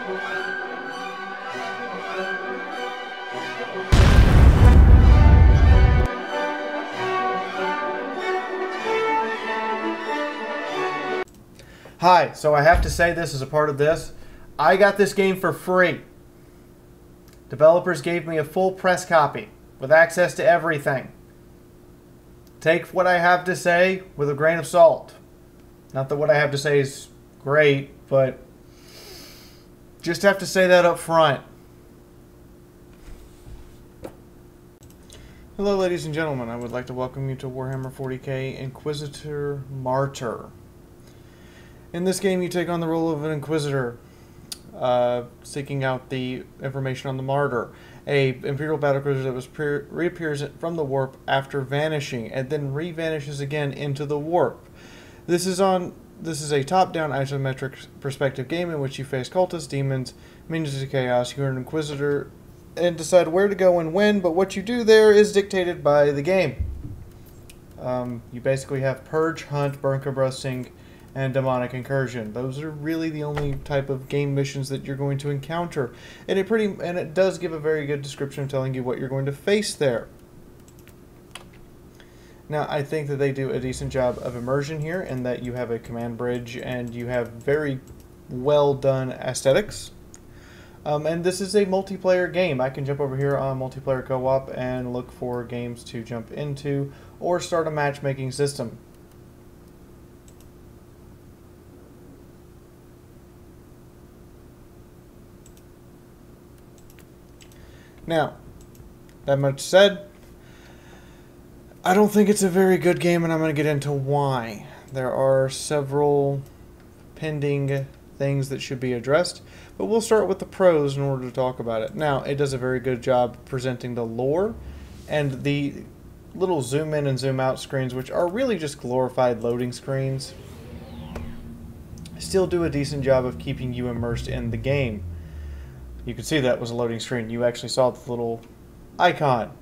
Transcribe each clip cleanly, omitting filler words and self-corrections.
Hi, so I have to say this as a part of this. I got this game for free. Developers gave me a full press copy with access to everything. Take what I have to say with a grain of salt. Not that what I have to say is great, but just have to say that up front. Hello ladies and gentlemen, I would like to welcome you to Warhammer 40k Inquisitor-Martyr. In this game you take on the role of an Inquisitor, seeking out the information on the Martyr, a Imperial battlecruiser that was reappears from the warp after vanishing, and then re-vanishes again into the warp. This is a top-down isometric perspective game in which you face cultists, demons, minions of chaos. You're an Inquisitor and decide where to go and when, but what you do there is dictated by the game. You basically have Purge, Hunt, Burn-Combusting, and Demonic Incursion. Those are really the only type of game missions that you're going to encounter. And it does give a very good description telling you what you're going to face there. Now, I think that they do a decent job of immersion here, in that you have a command bridge and you have very well done aesthetics. And this is a multiplayer game. I can jump over here on multiplayer co-op and look for games to jump into or start a matchmaking system. Now, that much said, I don't think it's a very good game, and I'm going to get into why. There are several pending things that should be addressed, but we'll start with the pros in order to talk about it. Now, it does a very good job presenting the lore, and the little zoom in and zoom out screens, which are really just glorified loading screens, still do a decent job of keeping you immersed in the game. You can see that was a loading screen. You actually saw the little icon.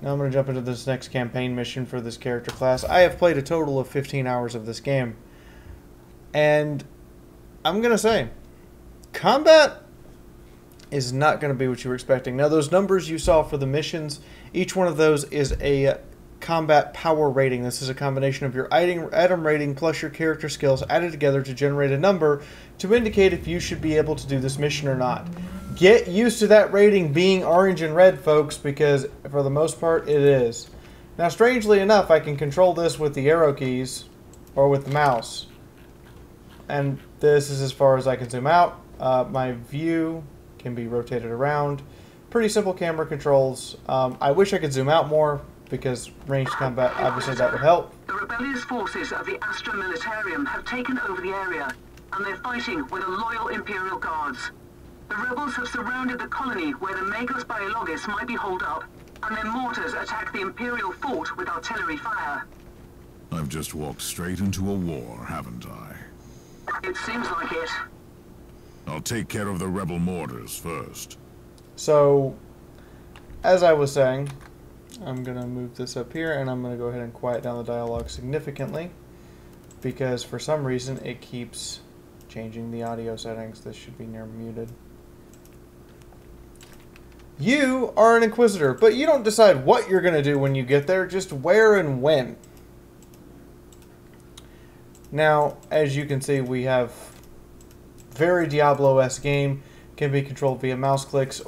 Now I'm going to jump into this next campaign mission for this character class. I have played a total of 15 hours of this game. And I'm going to say, combat is not going to be what you were expecting. Now those numbers you saw for the missions, each one of those is a combat power rating. This is a combination of your item rating plus your character skills added together to generate a number to indicate if you should be able to do this mission or not. Get used to that rating being orange and red, folks, because for the most part it is. Now, strangely enough, I can control this with the arrow keys or with the mouse. And this is as far as I can zoom out. My view can be rotated around. Pretty simple camera controls. I wish I could zoom out more, because ranged combat, obviously that would help. The rebellious forces of the Astra Militarium have taken over the area, and they're fighting with the loyal Imperial Guards. The rebels have surrounded the colony where the Magos Biologis might be holed up, and their mortars attack the Imperial fort with artillery fire. I've just walked straight into a war, haven't I? It seems like it. I'll take care of the rebel mortars first. So, as I was saying, I'm going to move this up here, and I'm going to go ahead and quiet down the dialogue significantly, because for some reason it keeps changing the audio settings. This should be near muted. You are an Inquisitor, but you don't decide what you're going to do when you get there, just where and when. Now, as you can see, we have very Diablo-esque game, can be controlled via mouse clicks,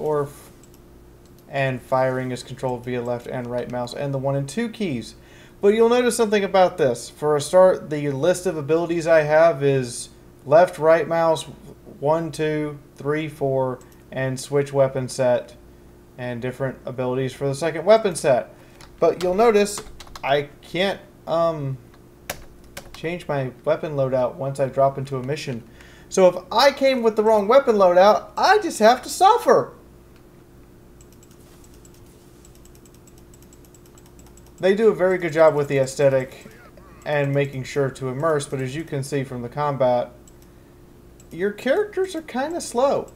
and firing is controlled via left and right mouse and the 1 and 2 keys. But you'll notice something about this. For a start, the list of abilities I have is left, right mouse, 1, 2, 3, 4, and switch weapon set, and different abilities for the second weapon set. But you'll notice I can't change my weapon loadout once I drop into a mission. So if I came with the wrong weapon loadout, I just have to suffer. They do a very good job with the aesthetic and making sure to immerse, but as you can see from the combat, your characters are kind of slow.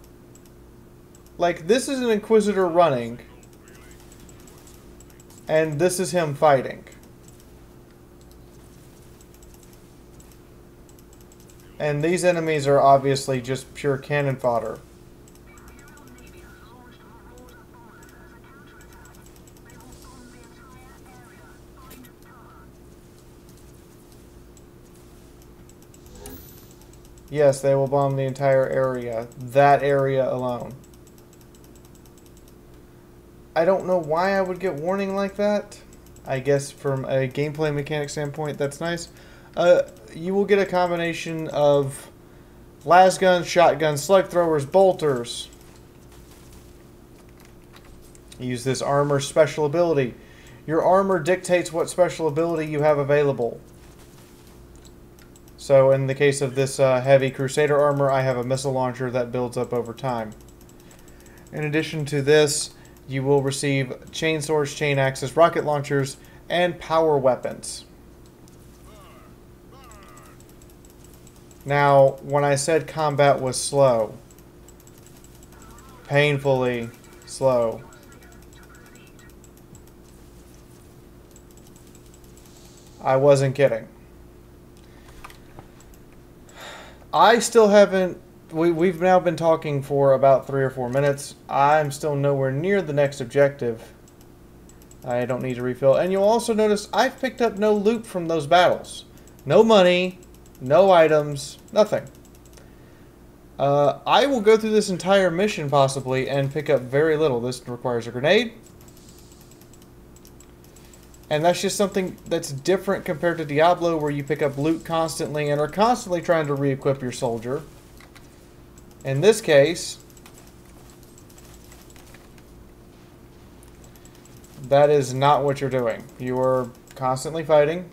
Like, this is an Inquisitor running, and this is him fighting. And these enemies are obviously just pure cannon fodder. Yes, they will bomb the entire area. That area alone. I don't know why I would get warning like that. I guess from a gameplay mechanic standpoint, that's nice. You will get a combination of las guns, shotguns, slug throwers, bolters. Use this armor special ability. Your armor dictates what special ability you have available. So in the case of this heavy Crusader armor, I have a missile launcher that builds up over time. In addition to this, you will receive chainswords, chain axes, rocket launchers, and power weapons. Now, when I said combat was slow, painfully slow, I wasn't kidding. I still haven't... We've now been talking for about 3 or 4 minutes. I'm still nowhere near the next objective. I don't need to refill. And you'll also notice I've picked up no loot from those battles. No money, no items, nothing. I will go through this entire mission possibly and pick up very little. This requires a grenade. And that's just something that's different compared to Diablo, where you pick up loot constantly and are constantly trying to re-equip your soldier. In this case, that is not what you're doing. You are constantly fighting,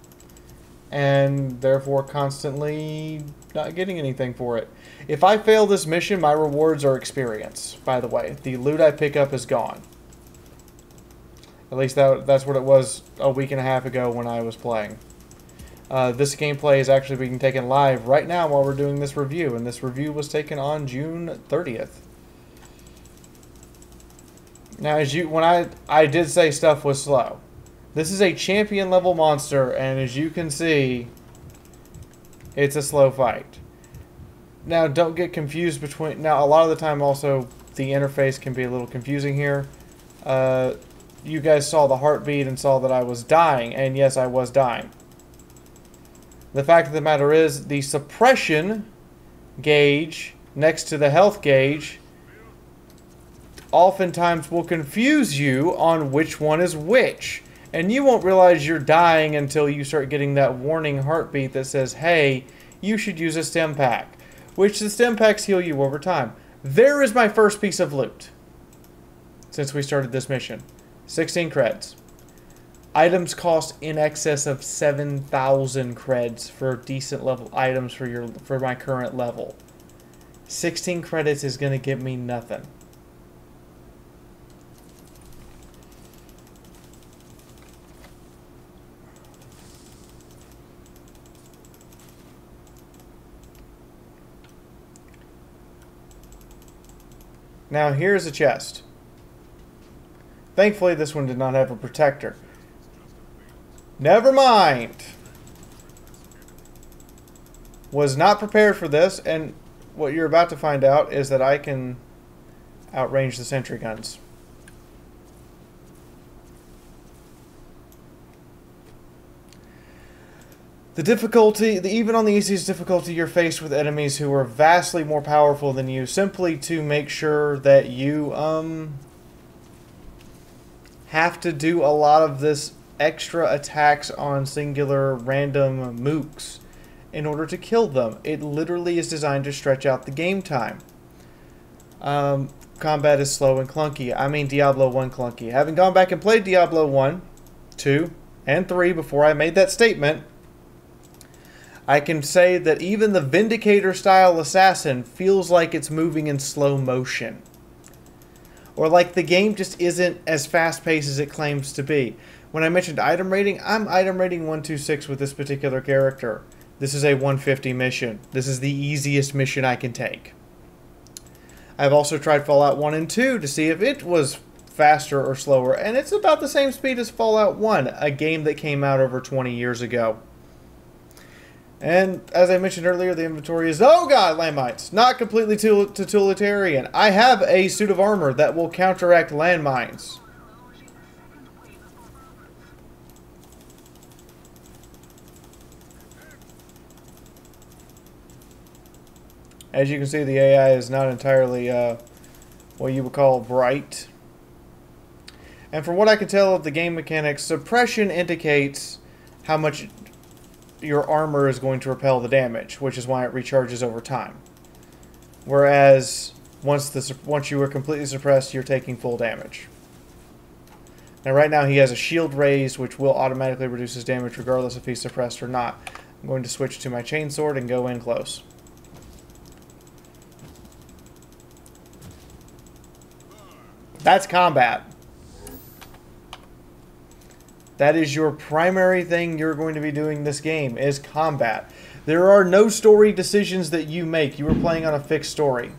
and therefore constantly not getting anything for it. If I fail this mission, my rewards are experience, by the way. The loot I pick up is gone. At least that's what it was a week and a half ago when I was playing. This gameplay is actually being taken live right now while we're doing this review, and this review was taken on June 30th. Now, when I did say stuff was slow. This is a champion level monster, and as you can see, it's a slow fight. Now, don't get confused between... Now, a lot of the time also, the interface can be a little confusing here. You guys saw the heartbeat and saw that I was dying, and yes, I was dying. The fact of the matter is, the suppression gauge next to the health gauge oftentimes will confuse you on which one is which. And you won't realize you're dying until you start getting that warning heartbeat that says, hey, you should use a stim pack. Which the stim packs heal you over time. There is my first piece of loot since we started this mission. 16 creds. Items cost in excess of 7,000 creds for decent level items for my current level. 16 credits is going to get me nothing. Now here's a chest. Thankfully this one did not have a protector. Never mind. Was not prepared for this, and what you're about to find out is that I can outrange the sentry guns. The difficulty, even on the easiest difficulty, you're faced with enemies who are vastly more powerful than you, simply to make sure that you have to do a lot of this extra attacks on singular random mooks in order to kill them. It literally is designed to stretch out the game time. Combat is slow and clunky. I mean Diablo 1 clunky. Having gone back and played Diablo 1, 2, and 3 before I made that statement, I can say that even the Vindicator-style assassin feels like it's moving in slow motion. Or like the game just isn't as fast-paced as it claims to be. When I mentioned item rating, I'm item rating 126 with this particular character. This is a 150 mission. This is the easiest mission I can take. I've also tried Fallout 1 and 2 to see if it was faster or slower, and it's about the same speed as Fallout 1, a game that came out over 20 years ago. And as I mentioned earlier, the inventory is, oh god, landmines. Not completely utilitarian. I have a suit of armor that will counteract landmines. As you can see, the AI is not entirely what you would call bright. And from what I can tell of the game mechanics, suppression indicates how much your armor is going to repel the damage, which is why it recharges over time. Whereas once you are completely suppressed, you're taking full damage. Now right now he has a shield raised, which will automatically reduce his damage regardless if he's suppressed or not. I'm going to switch to my chainsword and go in close. That's combat. That is your primary thing you're going to be doing this game, is combat. There are no story decisions that you make. You are playing on a fixed story.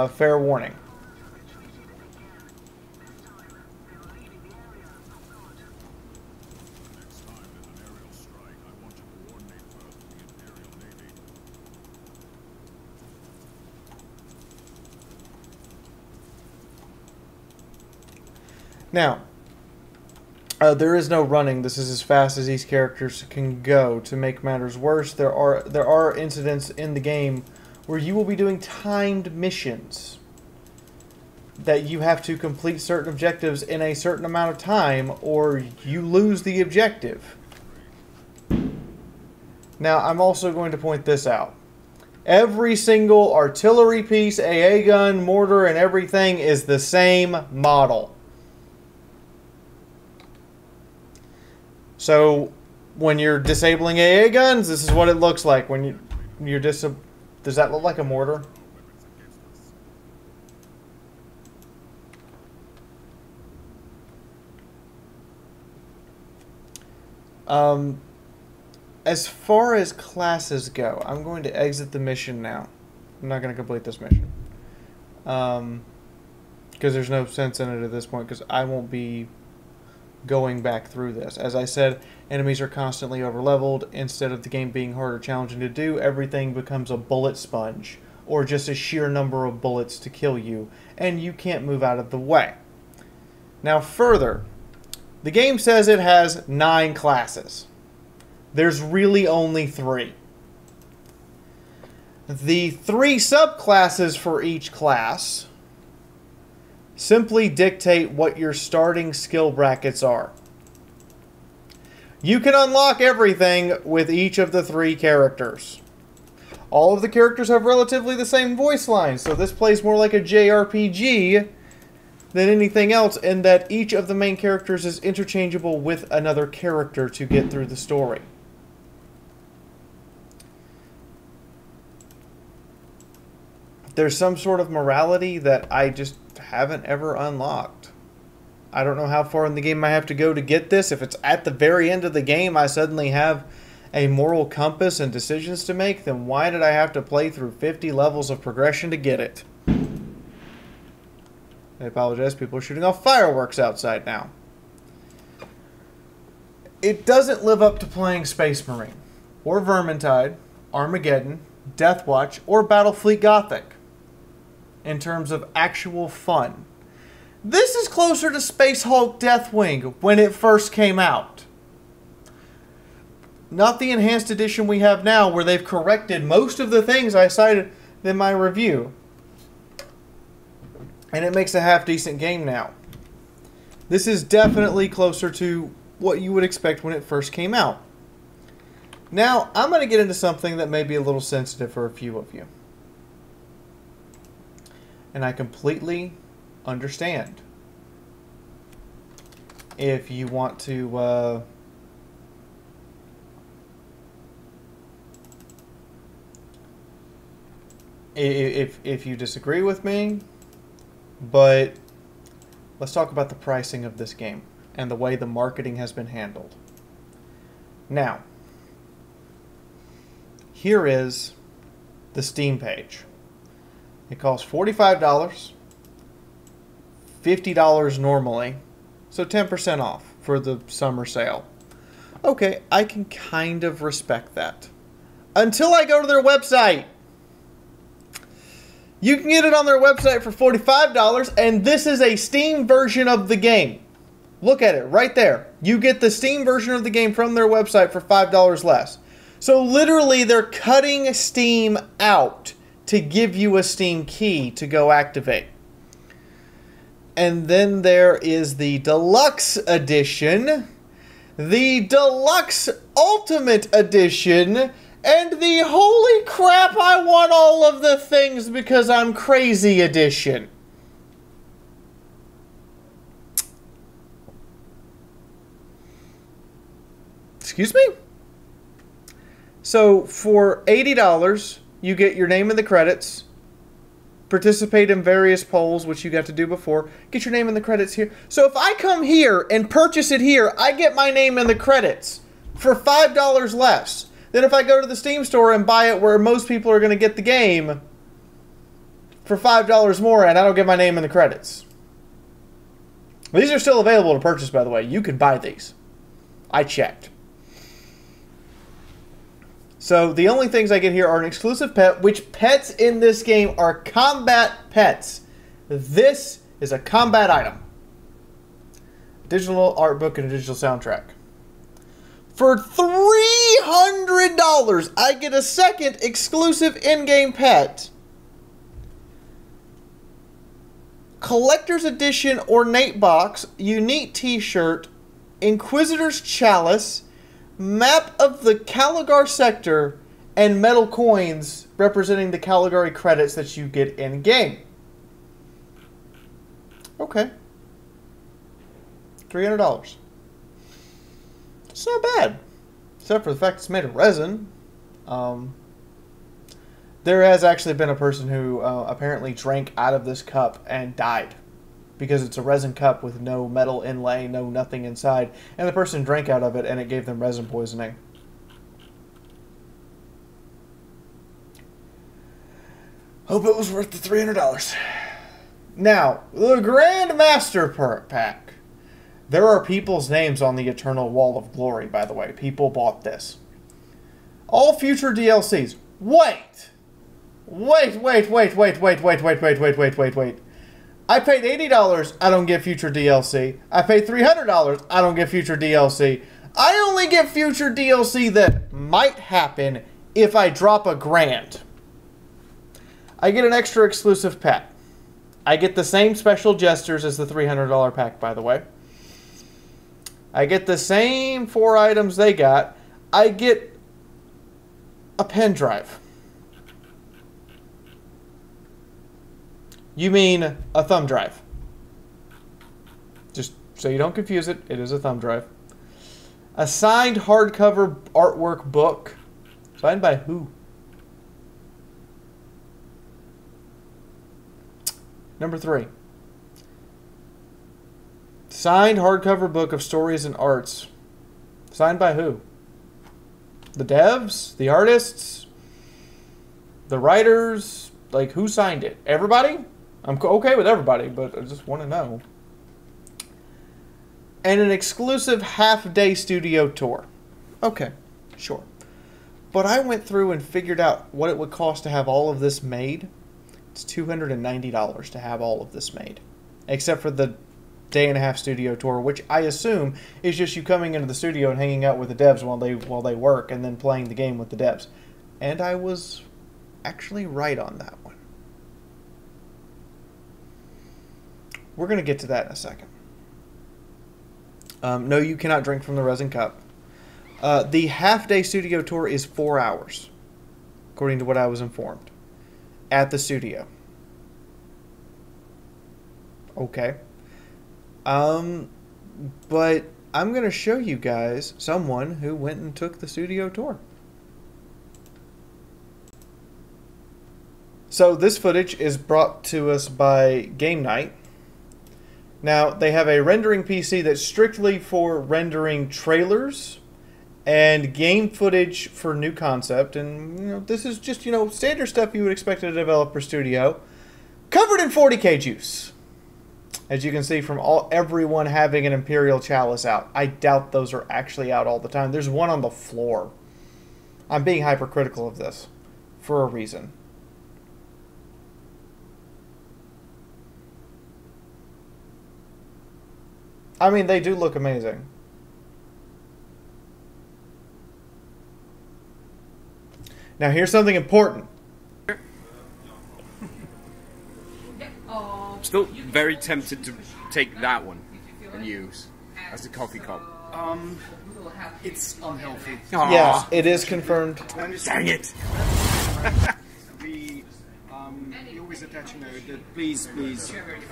Fair warning. Now, there is no running. This is as fast as these characters can go. To make matters worse, there are incidents in the game where you will be doing timed missions that you have to complete certain objectives in a certain amount of time, or you lose the objective. Now, I'm also going to point this out. Every single artillery piece, AA gun, mortar, and everything is the same model. So, when you're disabling AA guns, this is what it looks like. When you're does that look like a mortar? As far as classes go, I'm going to exit the mission now. I'm not going to complete this mission. Because there's no sense in it at this point, because I won't be going back through this. As I said, enemies are constantly overleveled. Instead of the game being hard or challenging to do, everything becomes a bullet sponge, or just a sheer number of bullets to kill you, and you can't move out of the way. Now further, the game says it has 9 classes. There's really only 3. The 3 subclasses for each class simply dictate what your starting skill brackets are. You can unlock everything with each of the 3 characters. All of the characters have relatively the same voice lines, so this plays more like a JRPG than anything else, in that each of the main characters is interchangeable with another character to get through the story. There's some sort of morality that I just haven't ever unlocked. I don't know how far in the game I have to go to get this. If it's at the very end of the game I suddenly have a moral compass and decisions to make, then why did I have to play through 50 levels of progression to get it? I apologize, people are shooting off fireworks outside now. It doesn't live up to playing Space Marine, or Vermintide, Armageddon, Deathwatch, or Battlefleet Gothic in terms of actual fun. This is closer to Space Hulk Deathwing when it first came out. Not the enhanced edition we have now, where they've corrected most of the things I cited in my review. And it makes a half-decent game now. This is definitely closer to what you would expect when it first came out. Now, I'm going to get into something that may be a little sensitive for a few of you. And I completely understand. If you want to if you disagree with me, but let's talk about the pricing of this game and the way the marketing has been handled. Now, here is the Steam page. It costs $45, $50 normally, so 10% off for the summer sale. Okay, I can kind of respect that. Until I go to their website. You can get it on their website for $45, and this is a Steam version of the game. Look at it right there. You get the Steam version of the game from their website for $5 less. So literally, they're cutting Steam out to give you a Steam key to go activate. And then there is the Deluxe Edition, the Deluxe Ultimate Edition, and the Holy Crap, I want all of the things because I'm crazy edition. Excuse me? So for $80, you get your name in the credits, participate in various polls, which you got to do before, get your name in the credits here. So if I come here and purchase it here, I get my name in the credits for $5 less than if I go to the Steam store and buy it where most people are going to get the game for $5 more and I don't get my name in the credits. These are still available to purchase, by the way. You can buy these. I checked. So the only things I get here are an exclusive pet, which pets in this game are combat pets. This is a combat item. Digital art book and a digital soundtrack. For $300, I get a second exclusive in-game pet. Collector's Edition Ornate Box, unique t-shirt, Inquisitor's Chalice, map of the Caligar sector, and metal coins representing the Caligari credits that you get in-game. Okay. $300. It's not bad. Except for the fact it's made of resin. There has actually been a person who apparently drank out of this cup and died. Because it's a resin cup with no metal inlay, no nothing inside. And the person drank out of it and it gave them resin poisoning. Hope it was worth the $300. Now, the Grand Master Pack. There are people's names on the Eternal Wall of Glory, by the way. People bought this. All future DLCs. Wait! I paid $80, I don't get future DLC. I paid $300, I don't get future DLC. I only get future DLC that might happen if I drop $1,000. I get an extra exclusive pet. I get the same special gestures as the $300 pack, by the way. I get the same 4 items they got. I get a pen drive. You mean a thumb drive. Just so you don't confuse it, it is a thumb drive. A signed hardcover artwork book. Signed by who? Number 3. Signed hardcover book of stories and arts. Signed by who? The devs? The artists? The writers? Like, who signed it? Everybody? I'm okay with everybody, but I just want to know. And an exclusive half-day studio tour. Okay, sure. But I went through and figured out what it would cost to have all of this made. It's $290 to have all of this made. Except for the day-and-a-half studio tour, which I assume is just you coming into the studio and hanging out with the devs while they work and then playing the game with the devs. And I was actually right on that one. We're going to get to that in a second. No, you cannot drink from the resin cup. The half-day studio tour is 4 hours, according to what I was informed, at the studio. Okay. But I'm going to show you guys someone who went and took the studio tour. So this footage is brought to us by Game Night. Now, they have a rendering PC that's strictly for rendering trailers and game footage for new concept. And this is just, standard stuff you would expect at a developer studio, covered in 40K juice. As you can see from everyone having an Imperial Chalice out. I doubt those are actually out all the time. There's one on the floor. I'm being hypercritical of this for a reason. I mean, they do look amazing. Now, here's something important. Still very tempted to take that one and use as the coffee cup. It's unhealthy. Aww. Yes, it is confirmed. Dang it! We always attach a note that please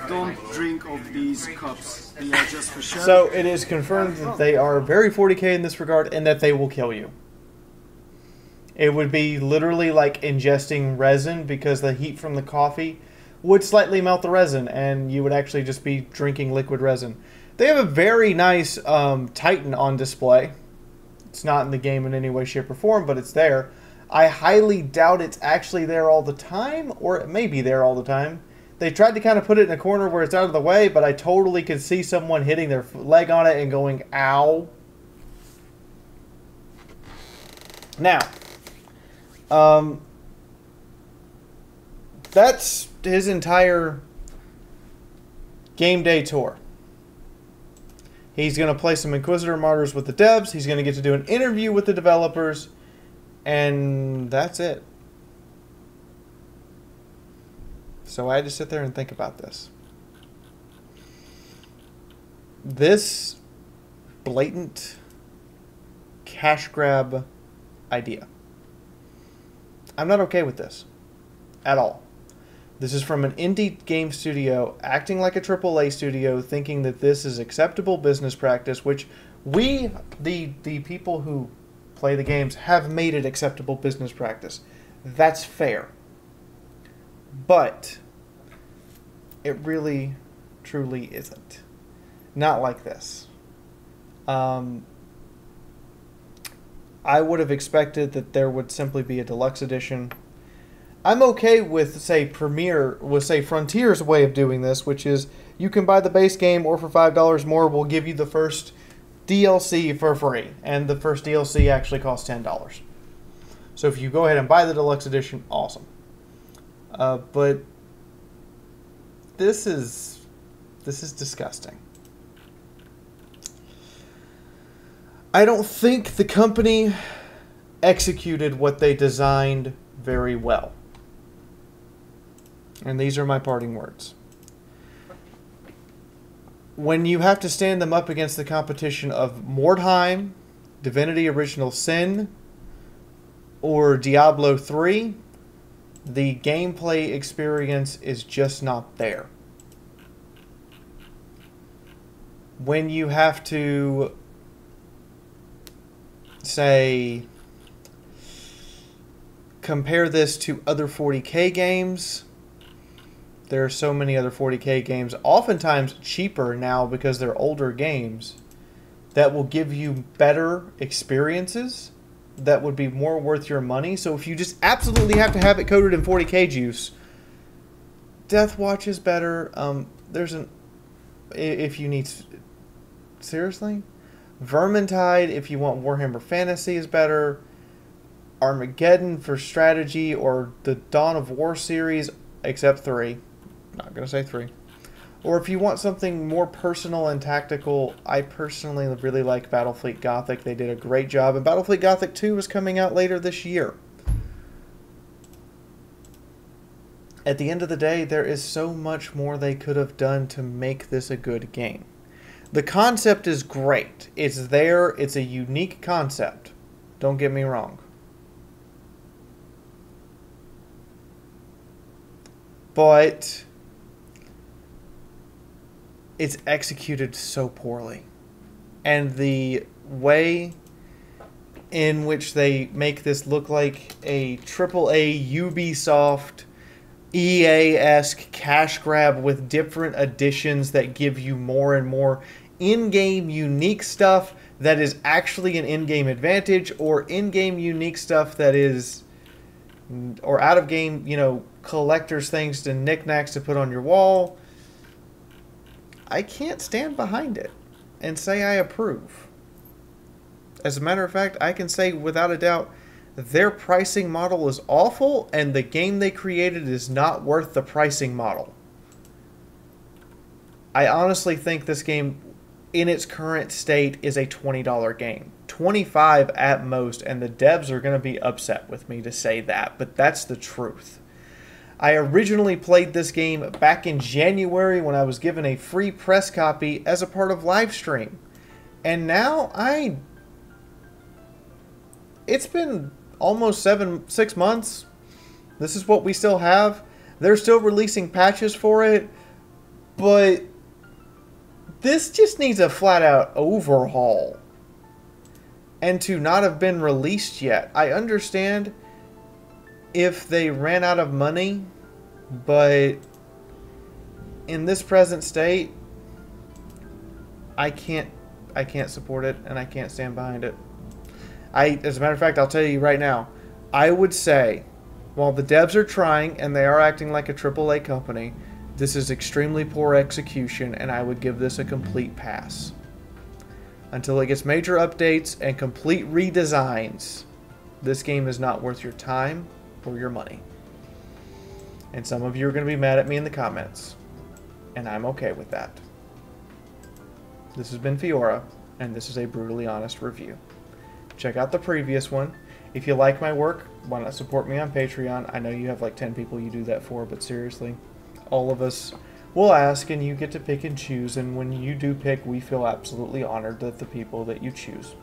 don't drink of these cups. They are just for show. So it is confirmed that they are very 40k in this regard and that they will kill you. It would be literally like ingesting resin because the heat from the coffee would slightly melt the resin and you would actually just be drinking liquid resin. They have a very nice Titan on display. It's not in the game in any way, shape, or form, but it's there. I highly doubt it's actually there all the time, or it may be there all the time. They tried to kind of put it in a corner where it's out of the way, but I totally could see someone hitting their leg on it and going, ow. Now, that's his entire game day tour. He's going to play some Inquisitor-Martyrs with the devs. He's going to get to do an interview with the developers. And that's it. So I had to sit there and think about this. This blatant cash grab idea. I'm not okay with this. At all. This is from an indie game studio acting like a AAA studio, thinking that this is acceptable business practice, which we, the people who play the games, have made it acceptable business practice. That's fair. But it really, truly isn't. Not like this. I would have expected that there would simply be a deluxe edition. I'm okay with, say, Frontier's way of doing this, which is you can buy the base game, or for $5 more, we'll give you the first DLC for free. And the first DLC actually costs $10. So if you go ahead and buy the deluxe edition, awesome. But this is disgusting. I don't think the company executed what they designed very well. And these are my parting words. When you have to stand them up against the competition of Mordheim, Divinity Original Sin, or Diablo 3, the gameplay experience is just not there. When you have to, say, compare this to other 40k games, there are so many other 40k games, oftentimes cheaper now because they're older games, that will give you better experiences that would be more worth your money. So if you just absolutely have to have it coated in 40k juice, Deathwatch is better. If you need, seriously? Vermintide, if you want Warhammer Fantasy, is better. Armageddon for strategy, or the Dawn of War series, except 3. Not going to say 3. Or if you want something more personal and tactical, I personally really like Battlefleet Gothic. They did a great job. And Battlefleet Gothic 2 is coming out later this year. At the end of the day, there is so much more they could have done to make this a good game. The concept is great. It's there. It's a unique concept. Don't get me wrong. But it's executed so poorly. And the way in which they make this look like a AAA Ubisoft EA-esque cash grab with different additions that give you more and more in-game unique stuff that is actually an in-game advantage, or in-game unique stuff that is, or out-of-game, collector's things to knickknacks to put on your wall. I can't stand behind it and say I approve. As a matter of fact, I can say without a doubt their pricing model is awful and the game they created is not worth the pricing model. I honestly think this game, in its current state, is a $20 game. $25 at most, and the devs are going to be upset with me to say that, but that's the truth. I originally played this game back in January when I was given a free press copy as a part of Livestream. And now it's been almost 6 months. This is what we still have. They're still releasing patches for it, but this just needs a flat-out overhaul. And to not have been released yet. I understand if they ran out of money, but in this present state, I can't support it, and I can't stand behind it. As a matter of fact, I'll tell you right now, I would say, while the devs are trying, and they are acting like a AAA company, this is extremely poor execution, and I would give this a complete pass. Until it gets major updates and complete redesigns, this game is not worth your time or your money. And some of you are going to be mad at me in the comments, and I'm okay with that. This has been Fiaura, and this is a brutally honest review. Check out the previous one. If you like my work, why not support me on Patreon? I know you have like 10 people you do that for, but seriously, all of us will ask, and you get to pick and choose, and when you do pick, we feel absolutely honored that the people that you choose.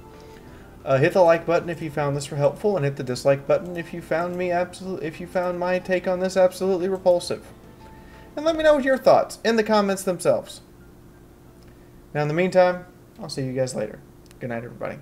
Hit the like button if you found this helpful, and hit the dislike button if you found my take on this absolutely repulsive. And let me know your thoughts in the comments themselves. Now in the meantime, I'll see you guys later. Good night, everybody.